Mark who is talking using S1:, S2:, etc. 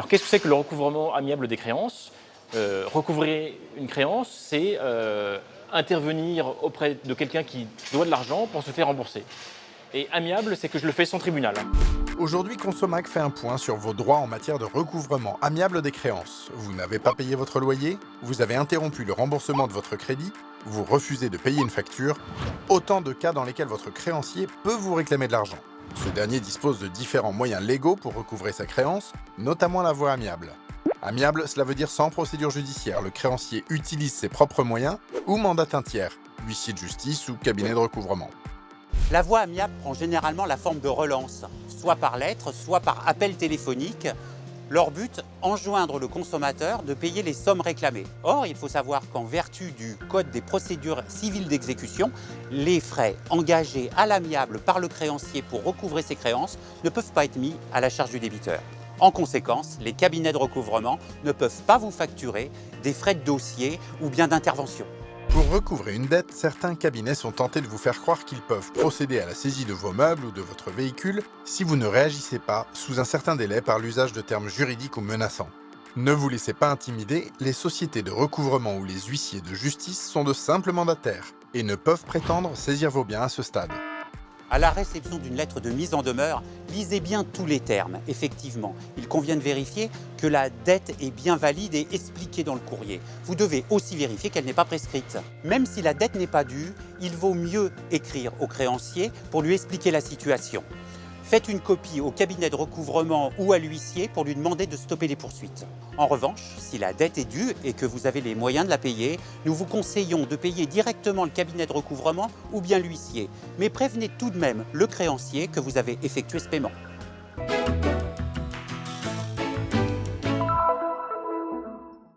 S1: Alors qu'est-ce que c'est que le recouvrement amiable des créances? Recouvrer une créance, c'est intervenir auprès de quelqu'un qui doit de l'argent pour se faire rembourser. Et amiable, c'est que je le fais sans tribunal.
S2: Aujourd'hui, Consomac fait un point sur vos droits en matière de recouvrement amiable des créances. Vous n'avez pas payé votre loyer, vous avez interrompu le remboursement de votre crédit, vous refusez de payer une facture, autant de cas dans lesquels votre créancier peut vous réclamer de l'argent. Ce dernier dispose de différents moyens légaux pour recouvrer sa créance, notamment la voie amiable. Amiable, cela veut dire sans procédure judiciaire. Le créancier utilise ses propres moyens ou mandate un tiers, huissier de justice ou cabinet de recouvrement.
S3: La voie amiable prend généralement la forme de relance, soit par lettre, soit par appel téléphonique. Leur but, enjoindre le consommateur de payer les sommes réclamées. Or, il faut savoir qu'en vertu du Code des procédures civiles d'exécution, les frais engagés à l'amiable par le créancier pour recouvrer ses créances ne peuvent pas être mis à la charge du débiteur. En conséquence, les cabinets de recouvrement ne peuvent pas vous facturer des frais de dossier ou bien d'intervention.
S2: Pour recouvrer une dette, certains cabinets sont tentés de vous faire croire qu'ils peuvent procéder à la saisie de vos meubles ou de votre véhicule si vous ne réagissez pas sous un certain délai par l'usage de termes juridiques ou menaçants. Ne vous laissez pas intimider, les sociétés de recouvrement ou les huissiers de justice sont de simples mandataires et ne peuvent prétendre saisir vos biens à ce stade.
S3: À la réception d'une lettre de mise en demeure, lisez bien tous les termes. Effectivement, il convient de vérifier que la dette est bien valide et expliquée dans le courrier. Vous devez aussi vérifier qu'elle n'est pas prescrite. Même si la dette n'est pas due, il vaut mieux écrire au créancier pour lui expliquer la situation. Faites une copie au cabinet de recouvrement ou à l'huissier pour lui demander de stopper les poursuites. En revanche, si la dette est due et que vous avez les moyens de la payer, nous vous conseillons de payer directement le cabinet de recouvrement ou bien l'huissier. Mais prévenez tout de même le créancier que vous avez effectué ce paiement.